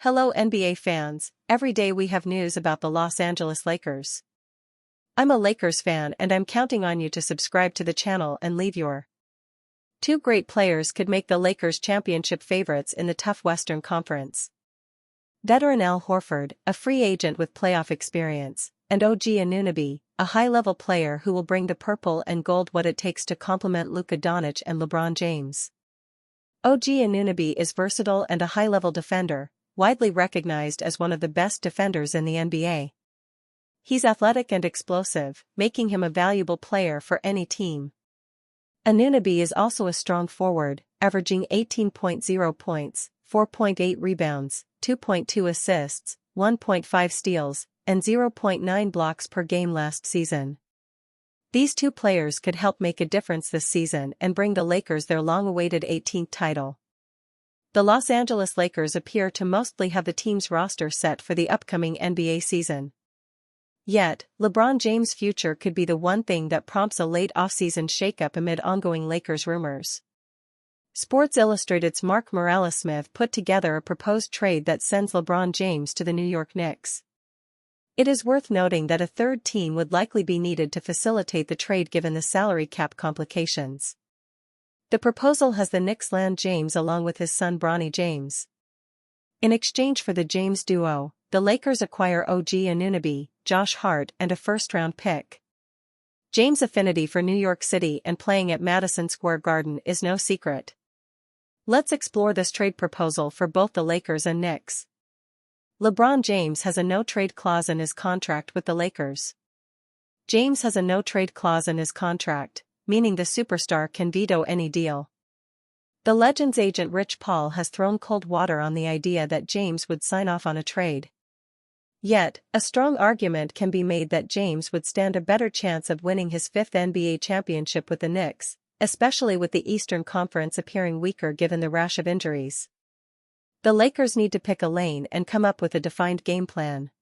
Hello NBA fans, every day we have news about the Los Angeles Lakers. I'm a Lakers fan and I'm counting on you to subscribe to the channel and leave your two great players could make the Lakers championship favorites in the tough Western Conference. Veteran Al Horford, a free agent with playoff experience, and OG Anunoby, a high-level player who will bring the purple and gold what it takes to complement Luka Doncic and LeBron James. OG Anunoby is versatile and a high-level defender, widely recognized as one of the best defenders in the NBA. He's athletic and explosive, making him a valuable player for any team. Anunoby is also a strong forward, averaging 18.0 points, 4.8 rebounds, 2.2 assists, 1.5 steals, and 0.9 blocks per game last season. These two players could help make a difference this season and bring the Lakers their long-awaited 18th title. The Los Angeles Lakers appear to mostly have the team's roster set for the upcoming NBA season. Yet, LeBron James' future could be the one thing that prompts a late offseason shakeup amid ongoing Lakers rumors. Sports Illustrated's Mark Morales-Smith put together a proposed trade that sends LeBron James to the New York Knicks. It is worth noting that a third team would likely be needed to facilitate the trade given the salary cap complications. The proposal has the Knicks land James along with his son Bronny James. In exchange for the James duo, the Lakers acquire OG Anunoby, Josh Hart and a first-round pick. James' affinity for New York City and playing at Madison Square Garden is no secret. Let's explore this trade proposal for both the Lakers and Knicks. LeBron James has a no-trade clause in his contract with the Lakers. James has a no-trade clause in his contract, meaning the superstar can veto any deal. The Legend's agent Rich Paul has thrown cold water on the idea that James would sign off on a trade. Yet, a strong argument can be made that James would stand a better chance of winning his fifth NBA championship with the Knicks, especially with the Eastern Conference appearing weaker given the rash of injuries. The Lakers need to pick a lane and come up with a defined game plan.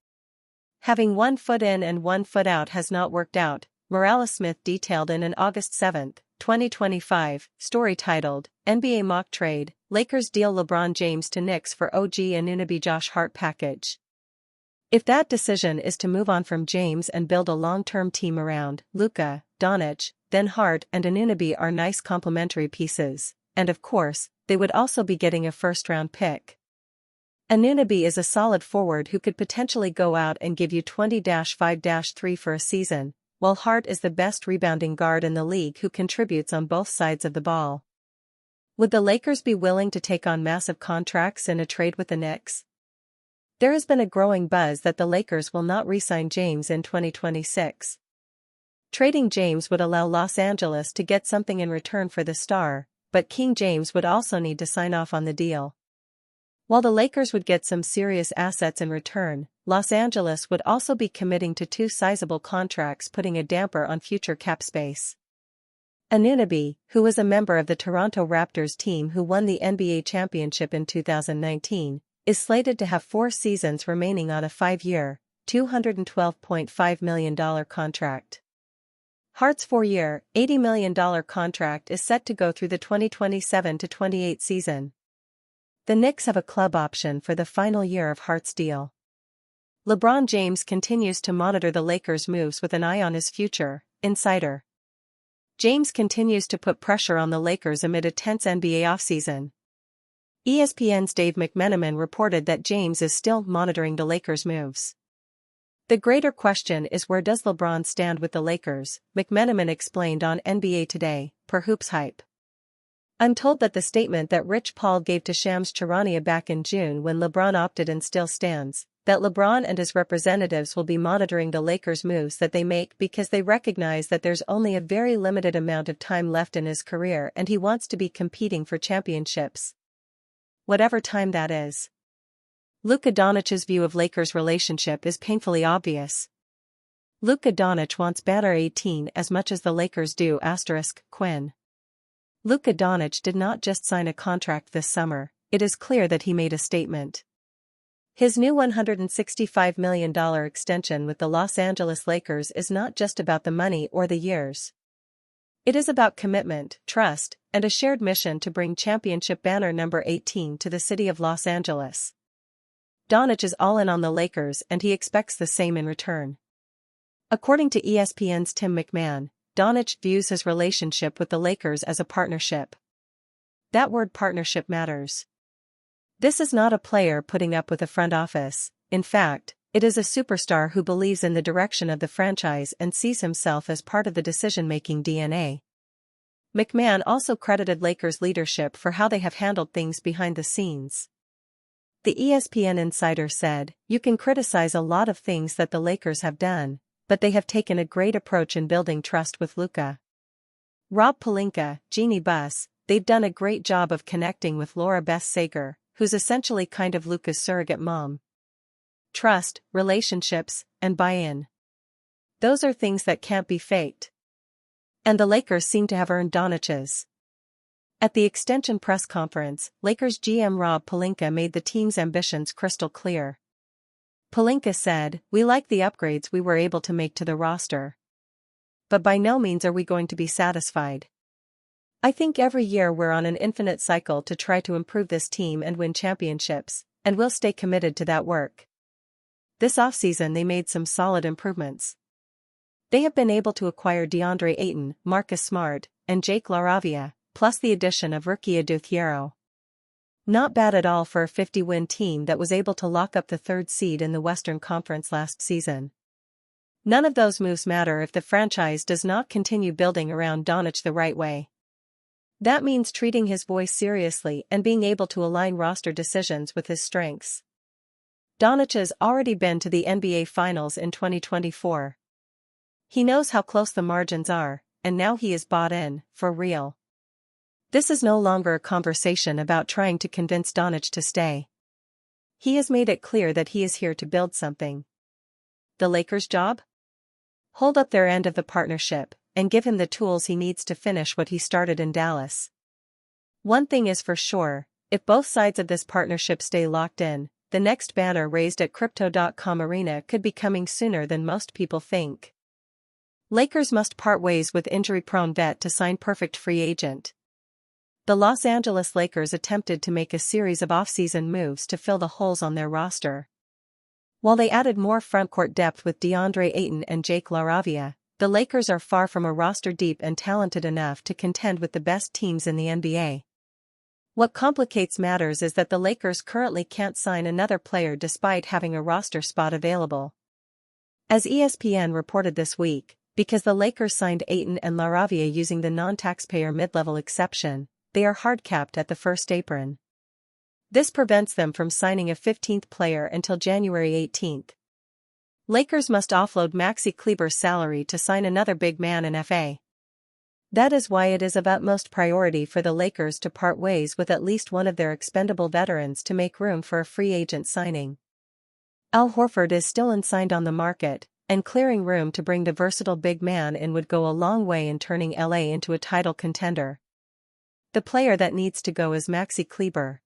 Having 1 foot in and 1 foot out has not worked out, Morales-Smith detailed in an August 7, 2025, story titled, NBA Mock Trade, Lakers Deal LeBron James to Knicks for OG Anunoby Josh Hart Package. If that decision is to move on from James and build a long-term team around Luka, Doncic, then Hart and Anunoby are nice complementary pieces, and of course, they would also be getting a first-round pick. Anunoby is a solid forward who could potentially go out and give you 20-5-3 for a season, while Hart is the best rebounding guard in the league who contributes on both sides of the ball. Would the Lakers be willing to take on massive contracts in a trade with the Knicks? There has been a growing buzz that the Lakers will not re-sign James in 2026. Trading James would allow Los Angeles to get something in return for the star, but King James would also need to sign off on the deal. While the Lakers would get some serious assets in return, Los Angeles would also be committing to 2 sizable contracts, putting a damper on future cap space. Anunoby, who was a member of the Toronto Raptors team who won the NBA championship in 2019, is slated to have 4 seasons remaining on a 5-year, $212.5 million contract. Hart's 4-year, $80 million contract is set to go through the 2027-28 season. The Knicks have a club option for the final year of Hart's deal. LeBron James continues to monitor the Lakers' moves with an eye on his future, insider. James continues to put pressure on the Lakers amid a tense NBA offseason. ESPN's Dave McMenamin reported that James is still monitoring the Lakers' moves. The greater question is, where does LeBron stand with the Lakers, McMenamin explained on NBA Today, per Hoops Hype. I'm told that the statement that Rich Paul gave to Shams Charania back in June when LeBron opted in still stands, that LeBron and his representatives will be monitoring the Lakers' moves that they make because they recognize that there's only a very limited amount of time left in his career and he wants to be competing for championships. Whatever time that is. Luka Doncic's view of Lakers' relationship is painfully obvious. Luka Doncic wants Banner 18 as much as the Lakers do. Quinn. Luka Doncic did not just sign a contract this summer, it is clear that he made a statement. His new $165 million extension with the Los Angeles Lakers is not just about the money or the years. It is about commitment, trust, and a shared mission to bring championship banner number 18 to the city of Los Angeles. Doncic is all in on the Lakers and he expects the same in return. According to ESPN's Tim McMahon, Doncic views his relationship with the Lakers as a partnership. That word partnership matters. This is not a player putting up with a front office. In fact, it is a superstar who believes in the direction of the franchise and sees himself as part of the decision-making DNA. McMahon also credited Lakers leadership for how they have handled things behind the scenes. The ESPN insider said, "You can criticize a lot of things that the Lakers have done, but they have taken a great approach in building trust with Luka. Rob Pelinka, Jeannie Buss, they've done a great job of connecting with Laura Beth Sager, who's essentially kind of Luka's surrogate mom. Trust, relationships, and buy-in. Those are things that can't be faked. And the Lakers seem to have earned Doncic's." At the extension press conference, Lakers GM Rob Pelinka made the team's ambitions crystal clear. Pelinka said, "We like the upgrades we were able to make to the roster. But by no means are we going to be satisfied. I think every year we're on an infinite cycle to try to improve this team and win championships, and we'll stay committed to that work." This offseason they made some solid improvements. They have been able to acquire DeAndre Ayton, Marcus Smart, and Jake LaRavia, plus the addition of rookie Adou Thiero. Not bad at all for a 50-win team that was able to lock up the third seed in the Western Conference last season. None of those moves matter if the franchise does not continue building around Doncic the right way. That means treating his voice seriously and being able to align roster decisions with his strengths. Doncic has already been to the NBA Finals in 2024. He knows how close the margins are, and now he is bought in, for real. This is no longer a conversation about trying to convince Doncic to stay. He has made it clear that he is here to build something. The Lakers' job? Hold up their end of the partnership, and give him the tools he needs to finish what he started in Dallas. One thing is for sure, if both sides of this partnership stay locked in, the next banner raised at Crypto.com Arena could be coming sooner than most people think. Lakers must part ways with injury-prone vet to sign perfect free agent. The Los Angeles Lakers attempted to make a series of offseason moves to fill the holes on their roster. While they added more frontcourt depth with DeAndre Ayton and Jake LaRavia, the Lakers are far from a roster deep and talented enough to contend with the best teams in the NBA. What complicates matters is that the Lakers currently can't sign another player despite having a roster spot available. As ESPN reported this week, because the Lakers signed Ayton and LaRavia using the non-taxpayer mid-level exception, they are hard-capped at the first apron. This prevents them from signing a 15th player until January 18. Lakers must offload Maxi Kleber's salary to sign another big man in FA. That is why it is of utmost priority for the Lakers to part ways with at least one of their expendable veterans to make room for a free agent signing. Al Horford is still unsigned on the market, and clearing room to bring the versatile big man in would go a long way in turning LA into a title contender. The player that needs to go is Maxi Kleber.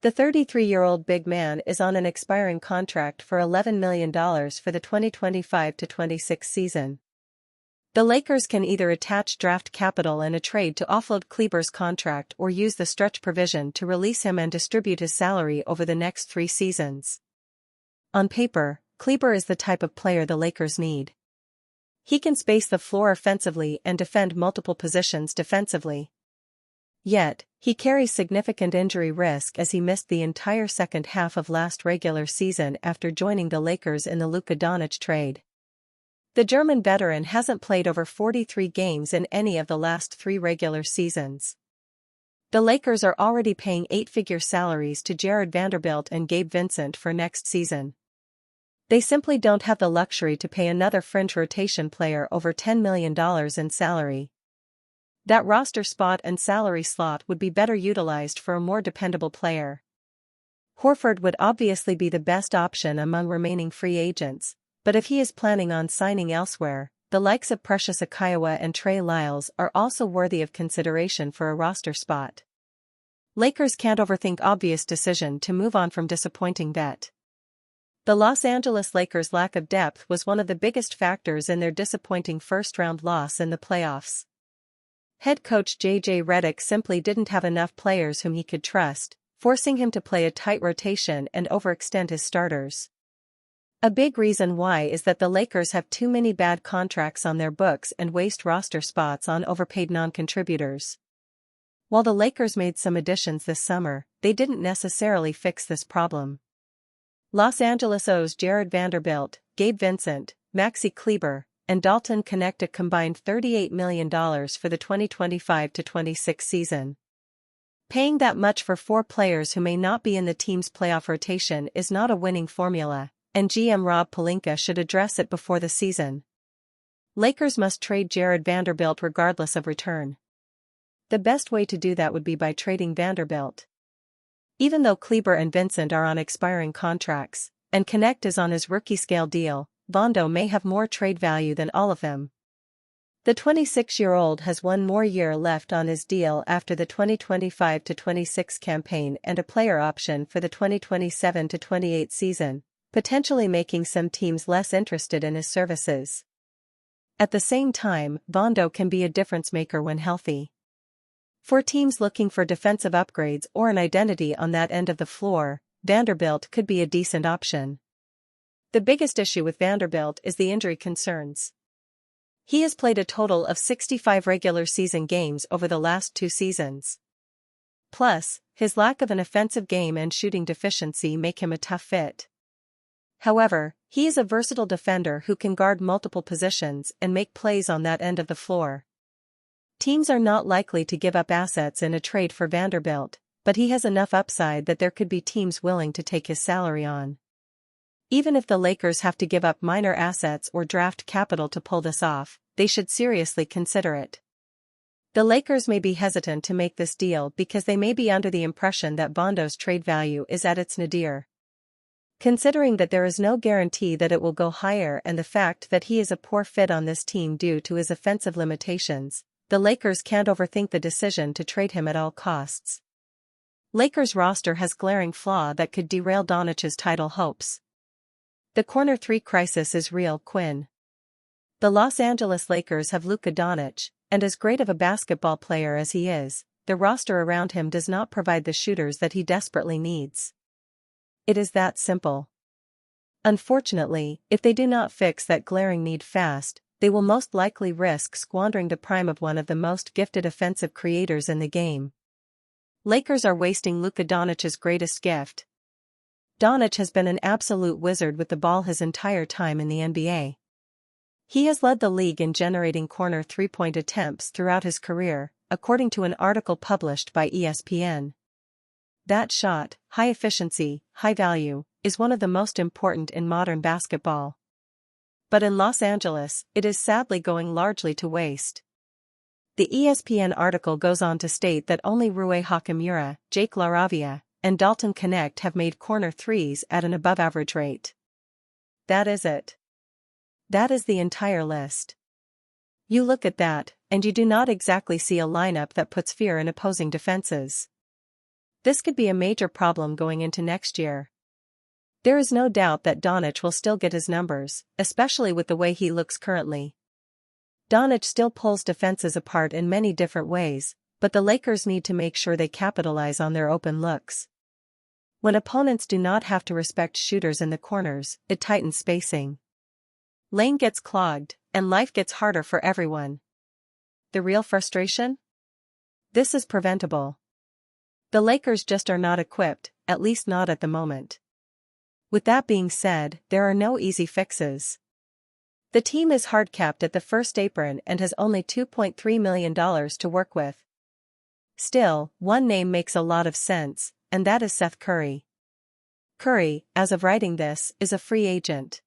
The 33-year-old big man is on an expiring contract for $11 million for the 2025-26 season. The Lakers can either attach draft capital in a trade to offload Kleber's contract or use the stretch provision to release him and distribute his salary over the next 3 seasons. On paper, Kleber is the type of player the Lakers need. He can space the floor offensively and defend multiple positions defensively. Yet, he carries significant injury risk as he missed the entire second half of last regular season after joining the Lakers in the Luka Doncic trade. The German veteran hasn't played over 43 games in any of the last 3 regular seasons. The Lakers are already paying 8-figure salaries to Jared Vanderbilt and Gabe Vincent for next season. They simply don't have the luxury to pay another fringe rotation player over $10 million in salary. That roster spot and salary slot would be better utilized for a more dependable player. Horford would obviously be the best option among remaining free agents, but if he is planning on signing elsewhere, the likes of Precious Achiuwa and Trey Lyles are also worthy of consideration for a roster spot. Lakers can't overthink obvious decision to move on from disappointing vet. The Los Angeles Lakers' lack of depth was one of the biggest factors in their disappointing first-round loss in the playoffs. Head coach J.J. Redick simply didn't have enough players whom he could trust, forcing him to play a tight rotation and overextend his starters. A big reason why is that the Lakers have too many bad contracts on their books and waste roster spots on overpaid non-contributors. While the Lakers made some additions this summer, they didn't necessarily fix this problem. Los Angeles owes Jared Vanderbilt, Gabe Vincent, Maxi Kleber, and Dalton Knecht a combined $38 million for the 2025-26 season. Paying that much for 4 players who may not be in the team's playoff rotation is not a winning formula, and GM Rob Pelinka should address it before the season. Lakers must trade Jared Vanderbilt regardless of return. The best way to do that would be by trading Vanderbilt. Even though Kleber and Vincent are on expiring contracts, and Knecht is on his rookie-scale deal, Vondo may have more trade value than all of them. The 26-year-old has one more year left on his deal after the 2025-26 campaign and a player option for the 2027-28 season, potentially making some teams less interested in his services. At the same time, Vondo can be a difference-maker when healthy. For teams looking for defensive upgrades or an identity on that end of the floor, Vanderbilt could be a decent option. The biggest issue with Vanderbilt is the injury concerns. He has played a total of 65 regular season games over the last 2 seasons. Plus, his lack of an offensive game and shooting deficiency make him a tough fit. However, he is a versatile defender who can guard multiple positions and make plays on that end of the floor. Teams are not likely to give up assets in a trade for Vanderbilt, but he has enough upside that there could be teams willing to take his salary on. Even if the Lakers have to give up minor assets or draft capital to pull this off, they should seriously consider it. The Lakers may be hesitant to make this deal because they may be under the impression that Vondo's trade value is at its nadir. Considering that there is no guarantee that it will go higher and the fact that he is a poor fit on this team due to his offensive limitations, the Lakers can't overthink the decision to trade him at all costs. Lakers' roster has glaring flaw that could derail Doncic's title hopes. The corner 3 crisis is real, Quinn. The Los Angeles Lakers have Luka Doncic, and as great of a basketball player as he is, the roster around him does not provide the shooters that he desperately needs. It is that simple. Unfortunately, if they do not fix that glaring need fast, they will most likely risk squandering the prime of one of the most gifted offensive creators in the game. Lakers are wasting Luka Doncic's greatest gift. Doncic has been an absolute wizard with the ball his entire time in the NBA. He has led the league in generating corner 3-point attempts throughout his career, according to an article published by ESPN. That shot, high efficiency, high value, is one of the most important in modern basketball. But in Los Angeles, it is sadly going largely to waste. The ESPN article goes on to state that only Rui Hachimura, Jake LaRavia, and Dalton Knecht have made corner 3s at an above-average rate. That is it. That is the entire list. You look at that, and you do not exactly see a lineup that puts fear in opposing defenses. This could be a major problem going into next year. There is no doubt that Doncic will still get his numbers, especially with the way he looks currently. Doncic still pulls defenses apart in many different ways, but the Lakers need to make sure they capitalize on their open looks. When opponents do not have to respect shooters in the corners, it tightens spacing. Lane gets clogged, and life gets harder for everyone. The real frustration? This is preventable. The Lakers just are not equipped, at least not at the moment. With that being said, there are no easy fixes. The team is hard-capped at the first apron and has only $2.3 million to work with. Still, one name makes a lot of sense, and that is Seth Curry. Curry, as of writing this, is a free agent.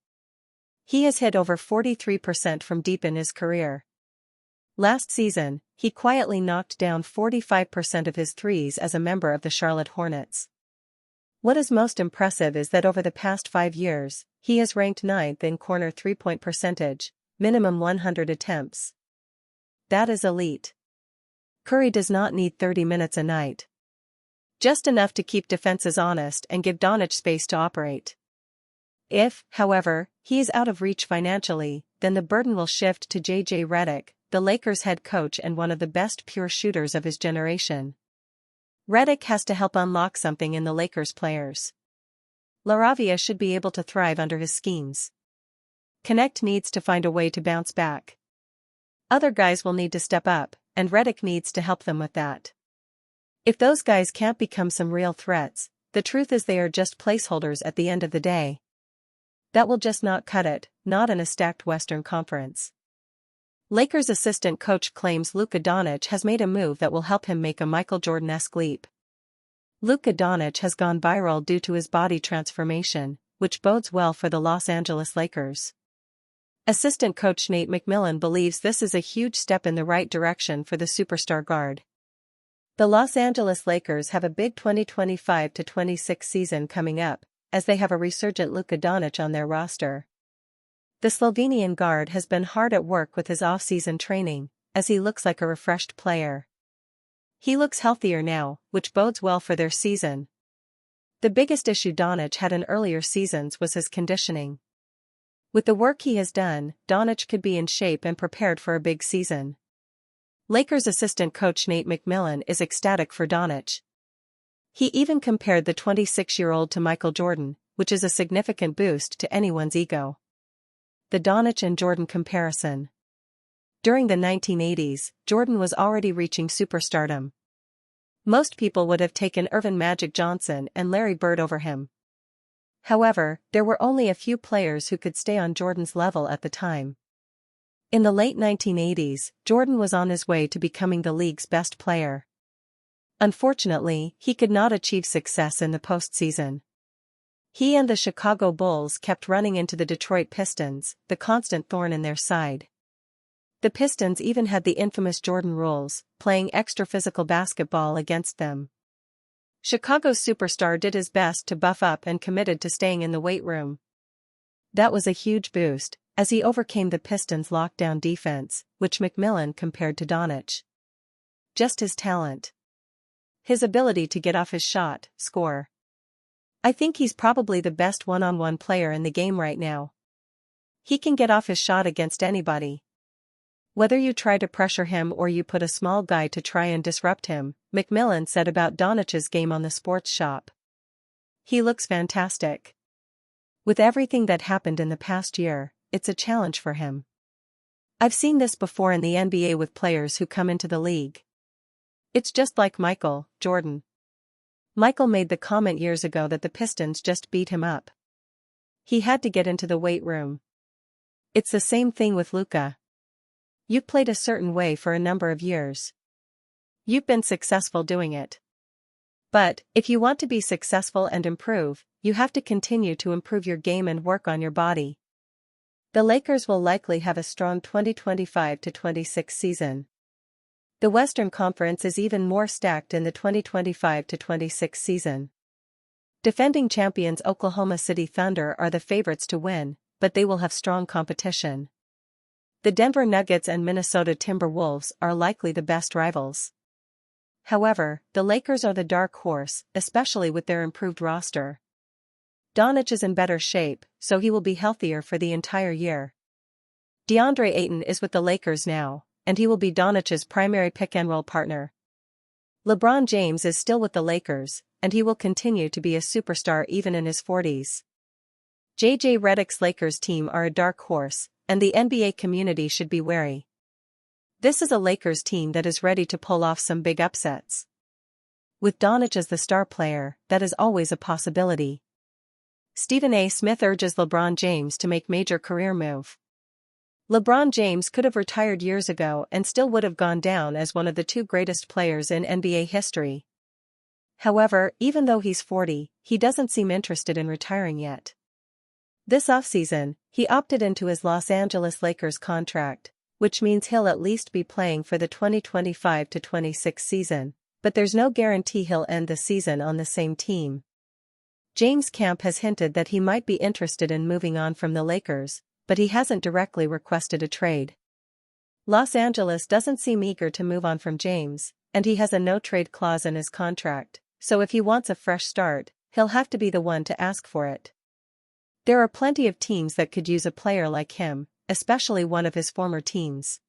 He has hit over 43% from deep in his career. Last season, he quietly knocked down 45% of his threes as a member of the Charlotte Hornets. What is most impressive is that over the past 5 years, he has ranked 9th in corner 3-point percentage, minimum 100 attempts. That is elite. Curry does not need 30 minutes a night. Just enough to keep defenses honest and give Doncic space to operate. If, however, he is out of reach financially, then the burden will shift to J.J. Redick, the Lakers head coach and one of the best pure shooters of his generation. Redick has to help unlock something in the Lakers players. LaRavia should be able to thrive under his schemes. Connect needs to find a way to bounce back. Other guys will need to step up, and Redick needs to help them with that. If those guys can't become some real threats, the truth is they are just placeholders at the end of the day. That will just not cut it, not in a stacked Western Conference. Lakers assistant coach claims Luka Doncic has made a move that will help him make a Michael Jordan-esque leap. Luka Doncic has gone viral due to his body transformation, which bodes well for the Los Angeles Lakers. Assistant coach Nate McMillan believes this is a huge step in the right direction for the superstar guard. The Los Angeles Lakers have a big 2025-26 season coming up, as they have a resurgent Luka Doncic on their roster. The Slovenian guard has been hard at work with his off-season training, as he looks like a refreshed player. He looks healthier now, which bodes well for their season. The biggest issue Doncic had in earlier seasons was his conditioning. With the work he has done, Doncic could be in shape and prepared for a big season. Lakers assistant coach Nate McMillan is ecstatic for Doncic. He even compared the 26-year-old to Michael Jordan, which is a significant boost to anyone's ego. The Doncic and Jordan comparison. During the 1980s, Jordan was already reaching superstardom. Most people would have taken Earvin Magic Johnson and Larry Bird over him. However, there were only a few players who could stay on Jordan's level at the time. In the late 1980s, Jordan was on his way to becoming the league's best player. Unfortunately, he could not achieve success in the postseason. He and the Chicago Bulls kept running into the Detroit Pistons, the constant thorn in their side. The Pistons even had the infamous Jordan rules, playing extra physical basketball against them. Chicago's superstar did his best to buff up and committed to staying in the weight room. That was a huge boost, as he overcame the Pistons' lockdown defense, which McMillan compared to Doncic. Just his talent. His ability to get off his shot, score. I think he's probably the best one-on-one player in the game right now. He can get off his shot against anybody. Whether you try to pressure him or you put a small guy to try and disrupt him, McMillan said about Doncic's game on the Sports Shop. He looks fantastic. With everything that happened in the past year, it's a challenge for him. I've seen this before in the NBA with players who come into the league. It's just like Michael Jordan. Michael made the comment years ago that the Pistons just beat him up. He had to get into the weight room. It's the same thing with Luka. You played a certain way for a number of years. You've been successful doing it. But, if you want to be successful and improve, you have to continue to improve your game and work on your body. The Lakers will likely have a strong 2025-26 season. The Western Conference is even more stacked in the 2025-26 season. Defending champions Oklahoma City Thunder are the favorites to win, but they will have strong competition. The Denver Nuggets and Minnesota Timberwolves are likely the best rivals. However, the Lakers are the dark horse, especially with their improved roster. Doncic is in better shape, so he will be healthier for the entire year. DeAndre Ayton is with the Lakers now, and he will be Doncic's primary pick-and-roll partner. LeBron James is still with the Lakers, and he will continue to be a superstar even in his 40s. J.J. Redick's Lakers team are a dark horse, and the NBA community should be wary. This is a Lakers team that is ready to pull off some big upsets. With Doncic as the star player, that is always a possibility. Stephen A. Smith urges LeBron James to make major career move. LeBron James could have retired years ago and still would have gone down as one of the two greatest players in NBA history. However, even though he's 40, he doesn't seem interested in retiring yet. This offseason, he opted into his Los Angeles Lakers contract, which means he'll at least be playing for the 2025-26 season, but there's no guarantee he'll end the season on the same team. James Camp has hinted that he might be interested in moving on from the Lakers, but he hasn't directly requested a trade. Los Angeles doesn't seem eager to move on from James, and he has a no-trade clause in his contract, so if he wants a fresh start, he'll have to be the one to ask for it. There are plenty of teams that could use a player like him, especially one of his former teams.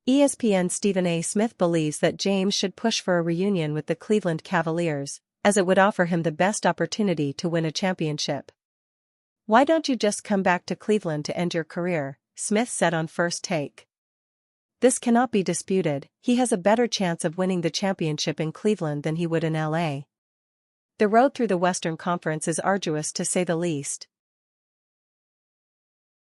ESPN's Stephen A. Smith believes that James should push for a reunion with the Cleveland Cavaliers, as it would offer him the best opportunity to win a championship. "Why don't you just come back to Cleveland to end your career?" Smith said on First Take. "This cannot be disputed, he has a better chance of winning the championship in Cleveland than he would in LA. The road through the Western Conference is arduous to say the least."